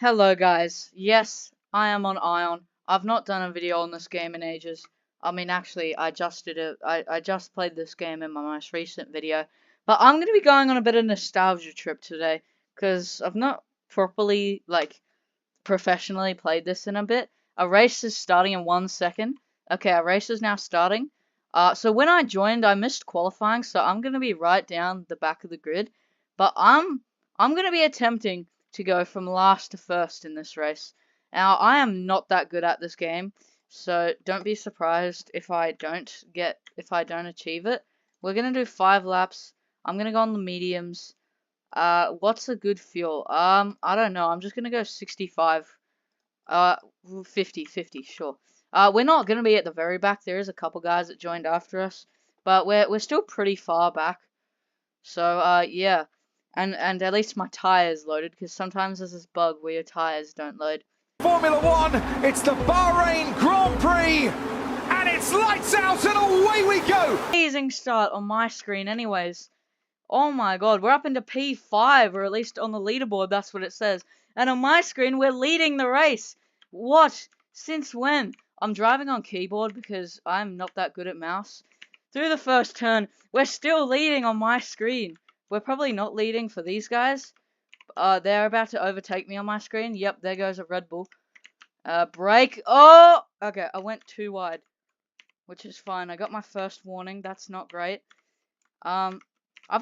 Hello guys, yes, I am on Ion. I've not done a video on this game in ages. I mean, actually, I just did it. I just played this game in my most recent video. But I'm going to be going on a bit of nostalgia trip today, because I've not properly, professionally played this in a bit. A race is starting in 1 second. Okay, a race is now starting. So when I joined, I missed qualifying, so I'm going to be right down the back of the grid. But I'm going to be attempting to go from last to first in this race. Now, I am not that good at this game, so don't be surprised if I don't achieve it. We're going to do 5 laps. I'm going to go on the mediums. What's a good fuel? I don't know. I'm just going to go 65. 50, sure. We're not going to be at the very back. There is a couple guys that joined after us, but we're still pretty far back. So, yeah. And at least my tyres loaded, because sometimes there's this bug where your tyres don't load. Formula One, it's the Bahrain Grand Prix, and it's lights out and away we go! Amazing start on my screen anyways. Oh my god, we're up into P5, or at least on the leaderboard, that's what it says. And on my screen, we're leading the race. What? Since when? I'm driving on keyboard because I'm not that good at mouse. Through the first turn, we're still leading on my screen. We're probably not leading for these guys. They're about to overtake me on my screen. Yep, there goes a Red Bull. Brake. Oh! Okay, I went too wide, which is fine. I got my first warning. That's not great. I've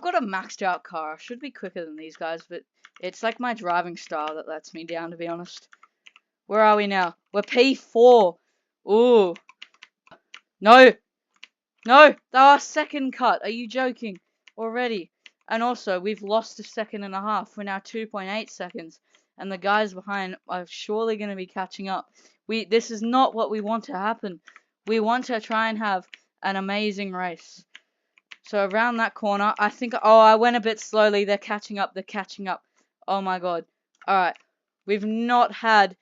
got a maxed out car. I should be quicker than these guys, but it's like my driving style that lets me down, to be honest. Where are we now? We're P4. Ooh. No. No. Our second cut. Are you joking? Already. And also, we've lost a second and a half. We're now 2.8 seconds. And the guys behind are surely going to be catching up. This is not what we want to happen. We want to try and have an amazing race. So around that corner, I think, oh, I went a bit slowly. They're catching up. They're catching up. Oh my god. Alright. We've not had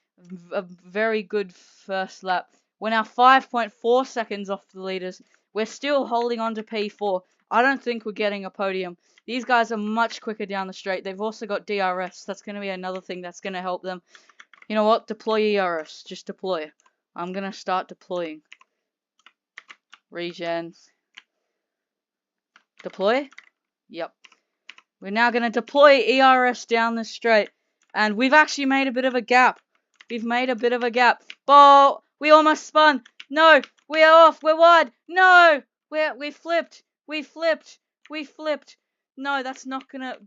a very good first lap. We're now 5.4 seconds off the leaders. We're still holding on to P4. I don't think we're getting a podium. These guys are much quicker down the straight. They've also got DRS. That's going to be another thing that's going to help them. You know what? Deploy ERS. Just deploy. I'm going to start deploying. Regen. Deploy? Yep. We're now going to deploy ERS down the straight. And we've actually made a bit of a gap. We've made a bit of a gap. Oh, we almost spun. No, we are off. We're wide. No, we flipped. We flipped. We flipped. No, that's not gonna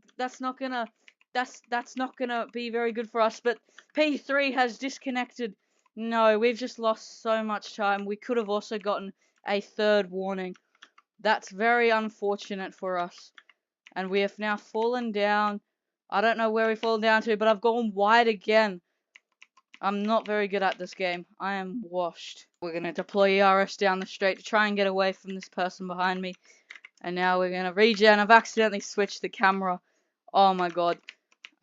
be very good for us. But P3 has disconnected. No, we've just lost so much time. We could have also gotten a third warning. That's very unfortunate for us. And we have now fallen down. I don't know where we've fallen down to, but I've gone wide again. I'm not very good at this game. I am washed. We're going to deploy ERS down the straight to try and get away from this person behind me. And now we're going to regen. I've accidentally switched the camera. Oh my god.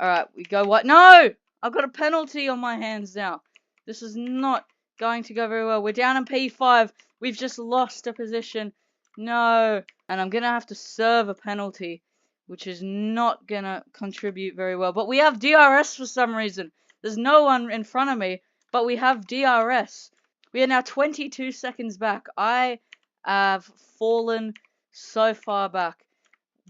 Alright, we go what? No! I've got a penalty on my hands now. This is not going to go very well. We're down in P5. We've just lost a position. No. And I'm going to have to serve a penalty, which is not going to contribute very well. But we have DRS for some reason. There's no one in front of me, but we have DRS. We are now 22 seconds back. I have fallen so far back.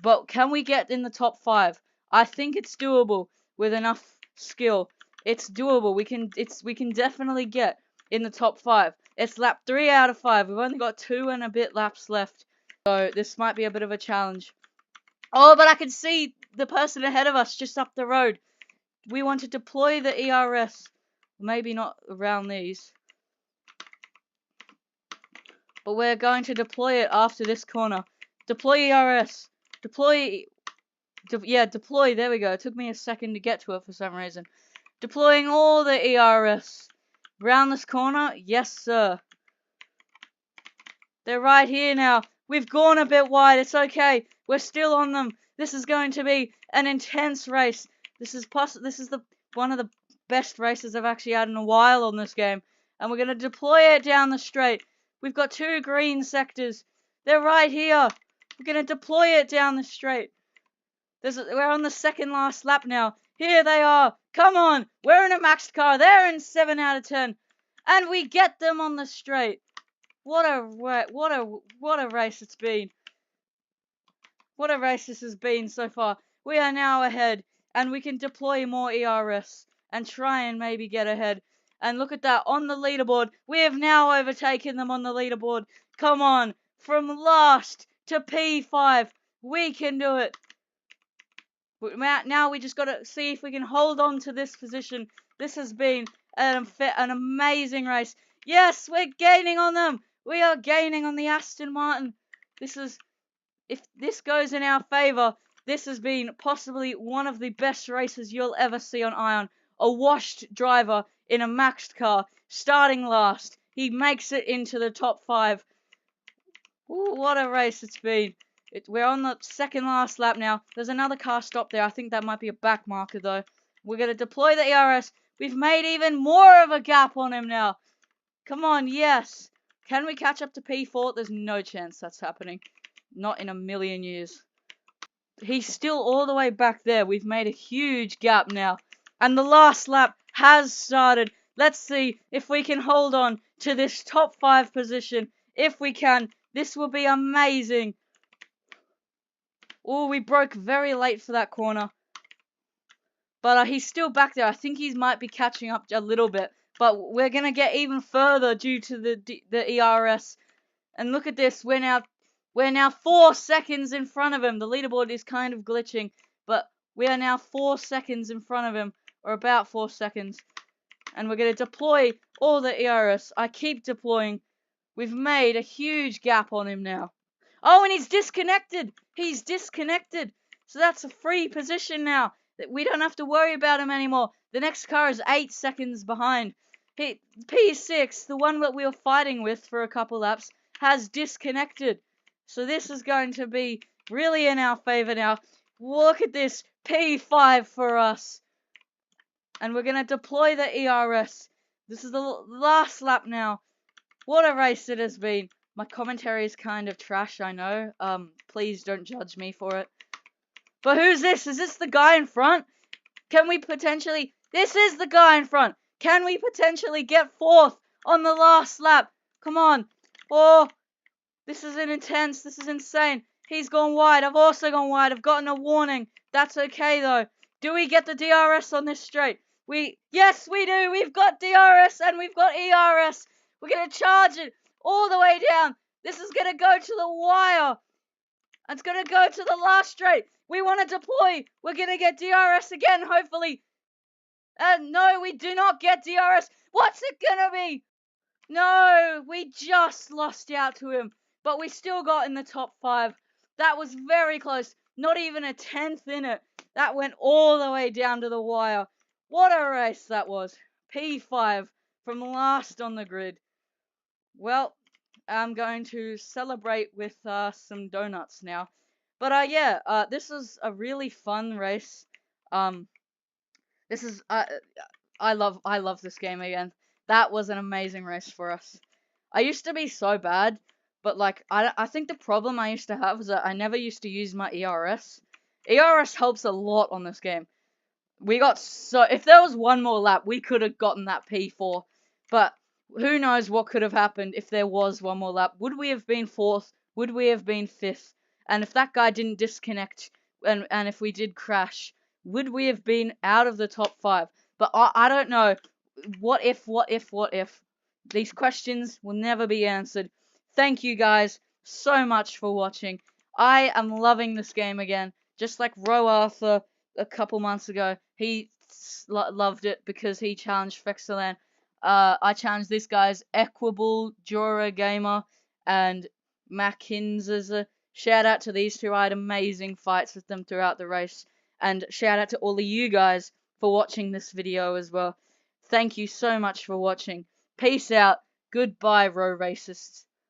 But can we get in the top 5? I think it's doable with enough skill. It's doable. We can definitely get in the top 5. It's lap 3 out of 5. We've only got 2 and a bit laps left. So this might be a bit of a challenge. Oh, but I can see the person ahead of us just up the road. We want to deploy the ERS. Maybe not around these. But we're going to deploy it after this corner. Deploy ERS. Deploy. Deploy. There we go. It took me a second to get to it for some reason. Deploying all the ERS. Round this corner. Yes, sir. They're right here now. We've gone a bit wide. It's okay. We're still on them. This is going to be an intense race. This is one of the best races I've actually had in a while on this game. And we're going to deploy it down the straight. We've got 2 green sectors. They're right here. We're going to deploy it down the straight. We're on the second last lap now. Here they are. Come on. We're in a maxed car. They're in 7 out of 10. And we get them on the straight. What a race it's been. What a race this has been so far. We are now ahead, and we can deploy more ERS and try and maybe get ahead. And look at that, on the leaderboard. We have now overtaken them on the leaderboard. Come on, from last to P5. We can do it. Now we just got to see if we can hold on to this position. This has been an amazing race. Yes, we're gaining on them. We are gaining on the Aston Martin. If this goes in our favour, this has been possibly one of the best races you'll ever see on Ion. A washed driver in a maxed car, starting last. He makes it into the top 5. Ooh, what a race it's been. We're on the second last lap now. There's another car stopped there. I think that might be a back marker though. We're going to deploy the ERS. We've made even more of a gap on him now. Come on, yes. Can we catch up to P4? There's no chance that's happening. Not in a million years. He's still all the way back there. We've made a huge gap now. And the last lap has started. Let's see if we can hold on to this top 5 position. If we can, this will be amazing. Oh, we broke very late for that corner. But he's still back there. I think he might be catching up a little bit. But we're going to get even further due to the ERS. And look at this. We're now 4 seconds in front of him. The leaderboard is kind of glitching. But we are now 4 seconds in front of him. Or about 4 seconds. And we're going to deploy all the ERS. I keep deploying. We've made a huge gap on him now. Oh, and he's disconnected. He's disconnected. So that's a free position now. We don't have to worry about him anymore. The next car is 8 seconds behind. P6, the one that we were fighting with for a couple laps, has disconnected. So this is going to be really in our favor now. Look at this. P5 for us. And we're going to deploy the ERS. This is the last lap now. What a race it has been. My commentary is kind of trash, I know. Please don't judge me for it. But who's this? Is this the guy in front? Can we potentially... This is the guy in front. Can we potentially get 4th on the last lap? Come on. Oh, this is intense. This is insane. He's gone wide. I've also gone wide. I've gotten a warning. That's okay, though. Do we get the DRS on this straight? Yes, we do. We've got DRS and we've got ERS. We're going to charge it all the way down. This is going to go to the wire. It's going to go to the last straight. We want to deploy. We're going to get DRS again, hopefully. No, we do not get DRS. What's it going to be? No, we just lost out to him. But we still got in the top 5. That was very close. Not even a 10th in it. That went all the way down to the wire. What a race that was. P5 from last on the grid. Well, I'm going to celebrate with some donuts now. But yeah, this is a really fun race. This is I love this game again. That was an amazing race for us. I used to be so bad, but like I think the problem I used to have was that I never used to use my ERS. ERS helps a lot on this game. If there was one more lap, we could have gotten that P4. But who knows what could have happened if there was one more lap. Would we have been 4th? Would we have been 5th? And if that guy didn't disconnect, and if we did crash, would we have been out of the top 5? But I don't know. What if? These questions will never be answered. Thank you guys so much for watching. I am loving this game again. Just like Roe Arthur a couple months ago. He loved it because he challenged Fexelan. I challenged this guy's Equable, Jura Gamer, and Mackinzer. Shout out to these two. I had amazing fights with them throughout the race. And shout out to all of you guys for watching this video as well. Thank you so much for watching. Peace out. Goodbye, Row Racists.